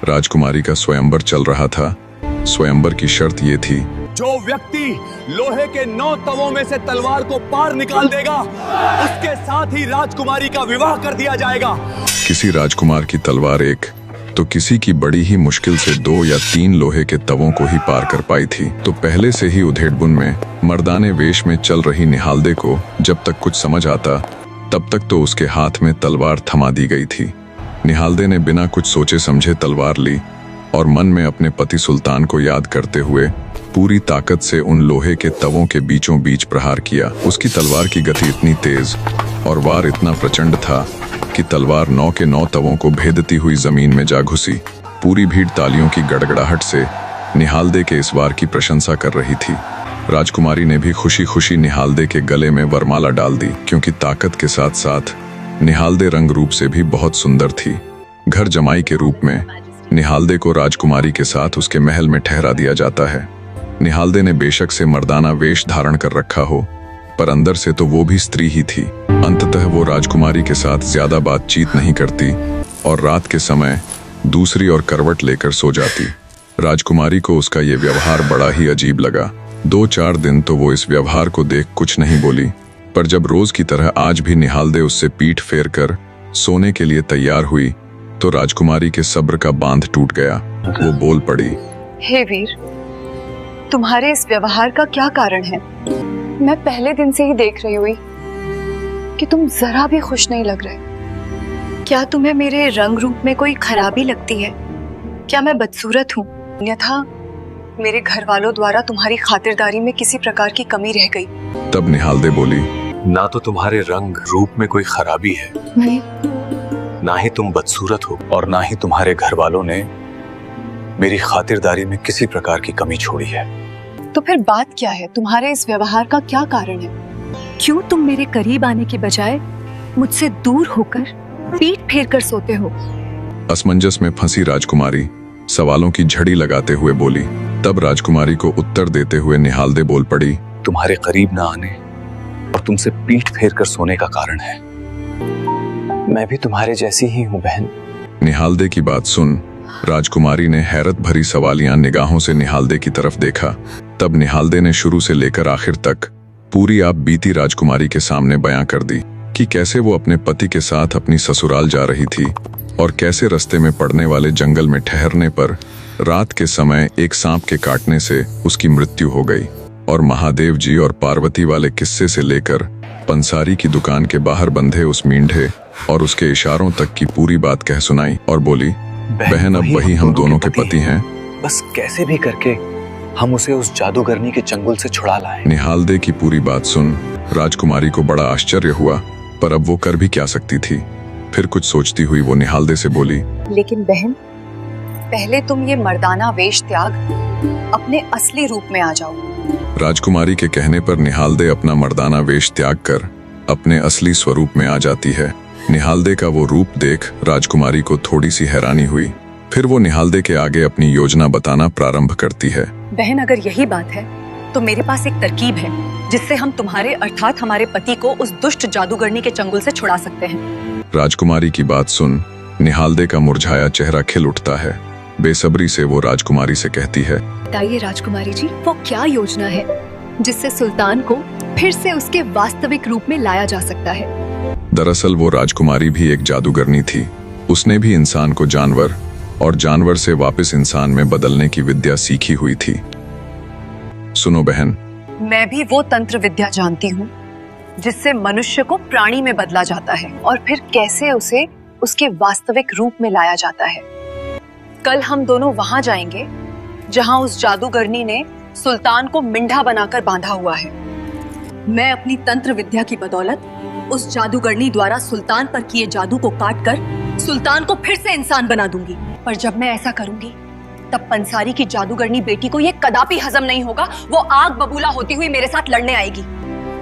राजकुमारी का स्वयंवर चल रहा था। स्वयंवर की शर्त ये थी, जो व्यक्ति लोहे के 9 तवों में से तलवार को पार निकाल देगा, उसके साथ ही राजकुमारी का विवाह कर दिया जाएगा। किसी राजकुमार की तलवार एक तो किसी की बड़ी ही मुश्किल से 2 या 3 लोहे के तवों को ही पार कर पाई थी। तो पहले से ही उधेड़बुन में मर्दाने वेश में चल रही निहालदे को जब तक कुछ समझ आता तब तक तो उसके हाथ में तलवार थमा दी गई थी। निहालदे ने बिना कुछ सोचे समझे तलवार ली और मन में अपने पति सुल्तान को याद करते हुए पूरी ताकत से उन लोहे के तवों के बीचों बीच प्रहार किया। उसकी तलवार की गति इतनी तेज और वार इतना प्रचंड था कि तलवार 9 के 9 तवों को भेदती हुई जमीन में जा घुसी। पूरी भीड़ तालियों की गड़गड़ाहट से निहालदे के इस वार की प्रशंसा कर रही थी। राजकुमारी ने भी खुशी खुशी निहालदे के गले में वरमाला डाल दी, क्योंकि ताकत के साथ साथ निहालदे रंग रूप से भी बहुत सुंदर थी। घर जमाई के रूप में निहालदे को राजकुमारी के साथ उसके महल में ठहरा दिया जाता है। निहालदे ने बेशक से मर्दाना वेश धारण कर रखा हो, पर अंदर से तो वो भी स्त्री ही थी। अंततः वो राजकुमारी के साथ ज्यादा बातचीत नहीं करती और रात के समय दूसरी और करवट लेकर सो जाती। राजकुमारी को उसका ये व्यवहार बड़ा ही अजीब लगा। 2-4 दिन तो वो इस व्यवहार को देख कुछ नहीं बोली, पर जब रोज की तरह आज भी निहालदे उससे पीठ फेर कर सोने के लिए तैयार हुई तो राजकुमारी के सब्र का बांध टूट गया। वो बोल पड़ी, हे वीर, तुम्हारे इस व्यवहार का क्या कारण है? मैं पहले दिन से ही देख रही हुई कि तुम जरा भी खुश नहीं लग रहे। क्या तुम्हें मेरे रंग रूप में कोई खराबी लगती है? क्या मैं बदसूरत हूँ? अन्यथा मेरे घर वालों द्वारा तुम्हारी खातिरदारी में किसी प्रकार की कमी रह गई। तब निहालदे बोली, ना तो तुम्हारे रंग रूप में कोई खराबी है, ना ही तुम बदसूरत हो, और ना ही तुम्हारे घर वालों ने मेरी खातिरदारी में किसी प्रकार की कमी छोड़ी है। तो फिर बात क्या है? तुम्हारे इस व्यवहार का क्या कारण है? क्यों तुम मेरे करीब आने के बजाय मुझसे दूर होकर पीठ फेर कर सोते हो? असमंजस में फंसी राजकुमारी सवालों की झड़ी लगाते हुए बोली। तब राजकुमारी को उत्तर देते हुए निहालदे बोल पड़ी, तुम्हारे करीब ना आने और तुमसे पीठ फेर कर सोने का कारण है, मैं भी तुम्हारे जैसी ही हूँ बहन। निहालदे की बात सुन राजकुमारी ने हैरत भरी सवालियां निगाहों से निहालदे की तरफ देखा। तब निहालदे ने शुरू से लेकर आखिर तक पूरी आप बीती राजकुमारी के सामने बयां कर दी कि कैसे वो अपने पति के साथ अपनी ससुराल जा रही थी और कैसे रास्ते में पड़ने वाले जंगल में ठहरने पर रात के समय एक सांप के काटने से उसकी मृत्यु हो गई, और महादेव जी और पार्वती वाले किस्से से लेकर पंसारी की दुकान के बाहर बंधे उस मींढे और उसके इशारों तक की पूरी बात कह सुनाई और बोली, बहन अब वही हम दोनों के पति हैं। बस कैसे भी करके हम उसे उस जादूगरनी के चंगुल से छुड़ा लाएं। निहालदे की पूरी बात सुन राजकुमारी को बड़ा आश्चर्य हुआ, पर अब वो कर भी क्या सकती थी। फिर कुछ सोचती हुई वो निहालदे से बोली, लेकिन बहन, पहले तुम ये मर्दाना वेश त्याग अपने असली रूप में आ जाओ। राजकुमारी के कहने पर निहालदे अपना मर्दाना वेश त्याग कर अपने असली स्वरूप में आ जाती है। निहालदे का वो रूप देख राजकुमारी को थोड़ी सी हैरानी हुई। फिर वो निहालदे के आगे अपनी योजना बताना प्रारंभ करती है। बहन, अगर यही बात है तो मेरे पास एक तरकीब है जिससे हम तुम्हारे अर्थात हमारे पति को उस दुष्ट जादूगरनी के चंगुल से छुड़ा सकते हैं। राजकुमारी की बात सुन निहालदे का मुरझाया चेहरा खिल उठता है। बेसब्री से वो राजकुमारी से कहती है, बताइए राजकुमारी जी, वो क्या योजना है जिससे सुल्तान को फिर से उसके वास्तविक रूप में लाया जा सकता है? दरअसल वो राजकुमारी भी एक जादूगरनी थी। उसने भी इंसान को जानवर और जानवर से वापस इंसान में बदलने की विद्या सीखी हुई थी। सुनो बहन, मैं भी वो तंत्र विद्या जानती हूँ जिससे मनुष्य को प्राणी में बदला जाता है और फिर कैसे उसे उसके वास्तविक रूप में लाया जाता है। कल हम दोनों वहां जाएंगे जहां उस जादूगरनी ने सुल्तान को मिंढा बनाकर बांधा हुआ है। मैं अपनी तंत्र विद्या की बदौलत उस जादूगरनी द्वारा सुल्तान पर किए जादू को काटकर सुल्तान को फिर से इंसान बना दूंगी। पर जब मैं ऐसा करूंगी तब पंसारी की जादूगरनी बेटी को यह कदापि हजम नहीं होगा। वो आग बबूला होती हुई मेरे साथ लड़ने आएगी।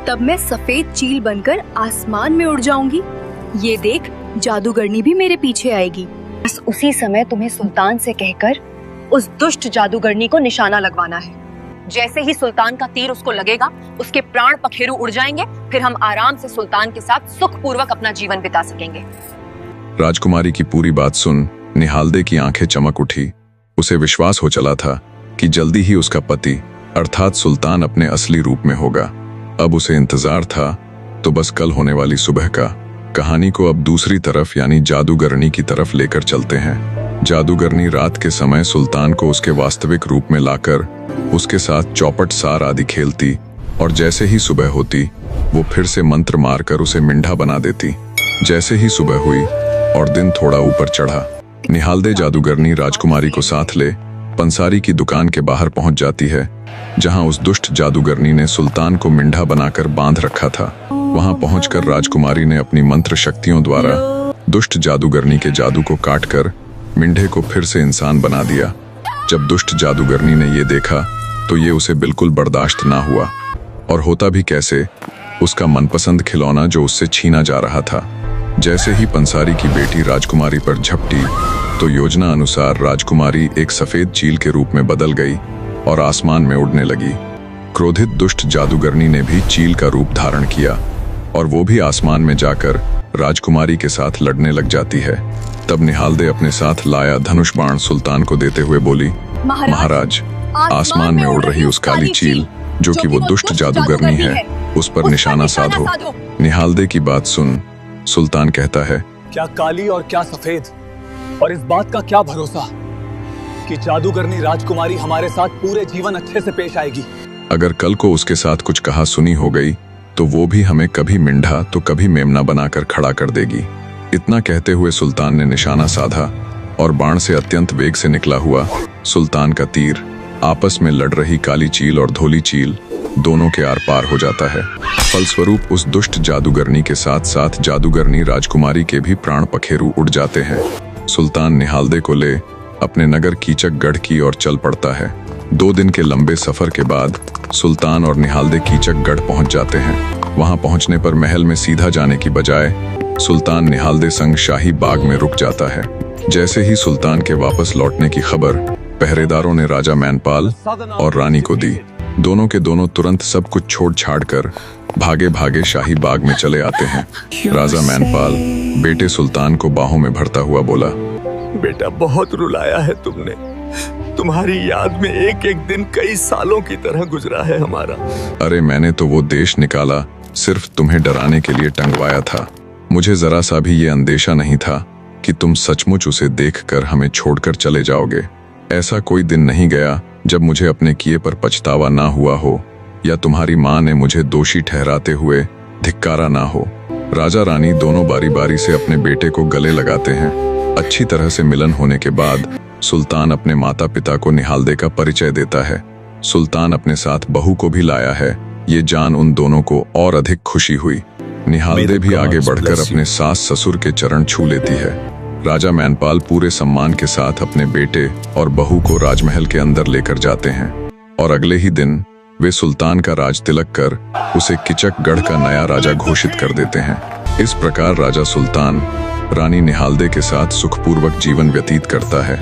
तब मैं सफेद चील बनकर आसमान में उड़ जाऊंगी। ये देख जादूगरनी भी मेरे पीछे आएगी। बस उसी समय तुम्हें सुल्तान से कहकर उस दुष्ट जादूगरनी को निशाना लगवाना है। जैसे ही सुल्तान का तीर उसको लगेगा, उसके प्राण पखेरु उड़ जाएंगे। फिर हम आराम से सुल्तान के साथ सुखपूर्वक अपना जीवन बिता सकेंगे। राजकुमारी की पूरी बात सुन निहालदे की आंखें चमक उठी। उसे विश्वास हो चला था कि जल्दी ही उसका पति अर्थात सुल्तान अपने असली रूप में होगा। अब उसे इंतजार था तो बस कल होने वाली सुबह का। कहानी को अब दूसरी तरफ यानी जादूगरनी की तरफ लेकर चलते हैं। जादूगरनी रात के समय सुल्तान को उसके वास्तविक रूप में लाकर उसके साथ चौपट सार आदि खेलती और जैसे ही सुबह होती वो फिर से मंत्र मारकर उसे मिंढा बना देती। जैसे ही सुबह हुई और दिन थोड़ा ऊपर चढ़ा, निहालदे जादूगरनी राजकुमारी को साथ ले पंसारी की दुकान के बाहर पहुंच जाती है, जहां उस दुष्ट जादूगरनी ने सुल्तान को मिंढा बनाकर बांध रखा था। वहां पहुंचकर राजकुमारी ने अपनी मंत्र शक्तियों द्वारा दुष्ट जादूगरनी के जादू को काटकर मिंढे को फिर से इंसान बना दिया। जब दुष्ट जादूगरनी ने ये देखा तो ये उसे बिल्कुल बर्दाश्त ना हुआ, और होता भी कैसे, उसका मनपसंद खिलौना जो उससे छीना जा रहा था। जैसे ही पंसारी की बेटी राजकुमारी पर झपटी तो योजना अनुसार राजकुमारी एक सफेद चील के रूप में बदल गई और आसमान में उड़ने लगी। क्रोधित दुष्ट जादूगरनी ने भी चील का रूप धारण किया और वो भी आसमान में जाकर राजकुमारी के साथ लड़ने लग जाती है। तब निहालदे अपने साथ लाया धनुष बाण सुल्तान को देते हुए बोली, महाराज, आसमान में उड़ रही उस काली चील जो कि वो दुष्ट जादूगरनी है, उस पर निशाना साधो। निहालदे की बात सुन सुल्तान कहता है, क्या काली और क्या सफेद, और इस बात का क्या भरोसा कि जादूगरनी राजकुमारी हमारे साथ पूरे जीवन अच्छे से पेश आएगी। अगर कल को उसके साथ कुछ कहा सुनी हो गई तो वो भी हमें कभी मिंढा तो कभी मेमना बनाकर खड़ा कर देगी। इतना कहते हुए सुल्तान ने निशाना साधा और बाण से अत्यंत वेग से निकला हुआ सुल्तान का तीर आपस में लड़ रही काली चील और धोली चील दोनों के आर पार हो जाता है। फलस्वरूप उस दुष्ट जादूगरनी के साथ साथ जादूगरनी राजकुमारी के भी प्राण पखेरु उड़ जाते हैं। सुल्तान निहालदे को ले अपने नगर कीचकगढ़ की ओर चल पड़ता है। 2 दिन के लंबे सफर के बाद सुल्तान और निहालदे कीचकगढ़ पहुंच जाते हैं। वहां पहुंचने पर महल में सीधा जाने की बजाय सुल्तान निहालदे संग शाही बाग में रुक जाता है। जैसे ही सुल्तान के वापस लौटने की खबर पहरेदारों ने राजा मैनपाल और रानी को दी, दोनों के दोनों तुरंत सब कुछ छोड़ छाड़ कर भागे भागे शाही बाग में चले आते हैं। राजा मैनपाल बेटे सुल्तान को बाहों में भरता हुआ बोला, बेटा, बहुत रुलाया है तुमने। तुम्हारी याद में एक एक दिन कई सालों की तरह गुजरा है हमारा। अरे मैंने तो वो देश निकाला सिर्फ तुम्हें डराने के लिए टंगवाया था। मुझे जरा सा भी ये अंदेशा नहीं था कि तुम सचमुच उसे देखकर हमें छोड़कर चले जाओगे। ऐसा कोई दिन नहीं गया जब मुझे अपने किए पर पछतावा ना हुआ हो या तुम्हारी माँ ने मुझे दोषी ठहराते हुए धिक्कारा ना हो। राजा रानी दोनों बारी बारी से अपने बेटे को गले लगाते हैं। अच्छी तरह से मिलन होने के बाद सुल्तान अपने माता पिता को निहालदे का परिचय देता है। सुल्तान अपने साथ बहू को भी लाया है। ये जान उन दोनों को और अधिक खुशी हुई। निहालदे भी आगे बढ़कर अपने सास ससुर के चरण छू लेती है। राजा मैनपाल पूरे सम्मान के साथ अपने बेटे और बहू को राजमहल के अंदर लेकर जाते हैं और अगले ही दिन वे सुल्तान का राज तिलक कर उसे कीचकगढ़ का नया राजा घोषित कर देते हैं। इस प्रकार राजा सुल्तान रानी निहालदे के साथ सुखपूर्वक जीवन व्यतीत करता है।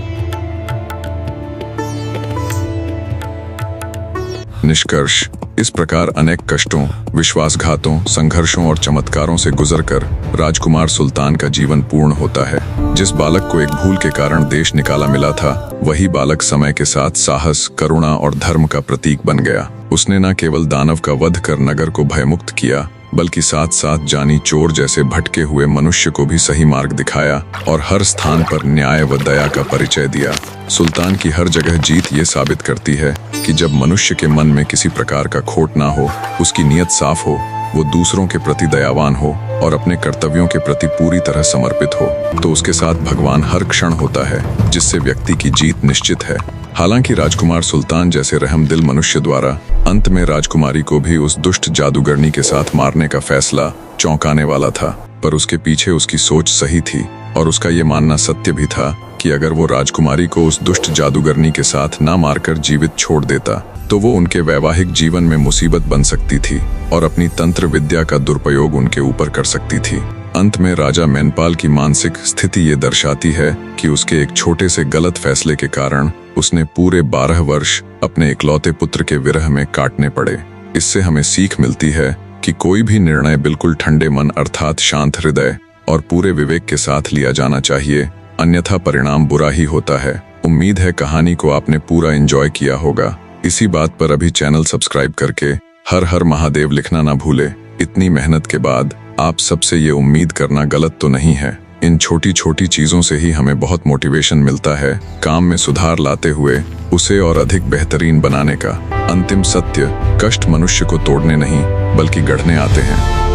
निष्कर्ष, इस प्रकार अनेक कष्टों, विश्वासघातों, संघर्षों और चमत्कारों से गुजरकर राजकुमार सुल्तान का जीवन पूर्ण होता है। जिस बालक को एक भूल के कारण देश निकाला मिला था, वही बालक समय के साथ साहस, करुणा और धर्म का प्रतीक बन गया। उसने न केवल दानव का वध कर नगर को भयमुक्त किया, बल्कि साथ साथ जानी चोर जैसे भटके हुए मनुष्य को भी सही मार्ग दिखाया और हर स्थान पर न्याय व दया का परिचय दिया। सुल्तान की हर जगह जीत ये साबित करती है कि जब मनुष्य के मन में किसी प्रकार का खोट ना हो, उसकी नीयत साफ हो, वो दूसरों के प्रति दयावान हो और अपने कर्तव्यों के प्रति पूरी तरह समर्पित हो, तो उसके साथ भगवान हर क्षण होता है, जिससे व्यक्ति की जीत निश्चित है। हालांकि राजकुमार सुल्तान जैसे रहमदिल मनुष्य द्वारा अंत में राजकुमारी को भी उस दुष्ट जादूगरनी के साथ मारने का फैसला चौंकाने वाला था, पर उसके पीछे उसकी सोच सही थी और उसका ये मानना सत्य भी था कि अगर वो राजकुमारी को उस दुष्ट जादूगरनी के साथ ना मारकर जीवित छोड़ देता तो वो उनके वैवाहिक जीवन में मुसीबत बन सकती थी और अपनी तंत्र विद्या का दुरुपयोग उनके ऊपर कर सकती थी। अंत में राजा मैनपाल की मानसिक स्थिति ये दर्शाती है कि उसके एक छोटे से गलत फैसले के कारण उसने पूरे 12 वर्ष अपने इकलौते पुत्र के विरह में काटने पड़े। इससे हमें सीख मिलती है कि कोई भी निर्णय बिल्कुल ठंडे मन अर्थात शांत हृदय और पूरे विवेक के साथ लिया जाना चाहिए, अन्यथा परिणाम बुरा ही होता है। उम्मीद है कहानी को आपने पूरा एंजॉय किया होगा। इसी बात पर अभी चैनल सब्सक्राइब करके हर हर महादेव लिखना ना भूले। इतनी मेहनत के बाद आप सबसे ये उम्मीद करना गलत तो नहीं है। इन छोटी छोटी चीजों से ही हमें बहुत मोटिवेशन मिलता है काम में सुधार लाते हुए उसे और अधिक बेहतरीन बनाने का। अंतिम सत्य, कष्ट मनुष्य को तोड़ने नहीं बल्कि गढ़ने आते हैं।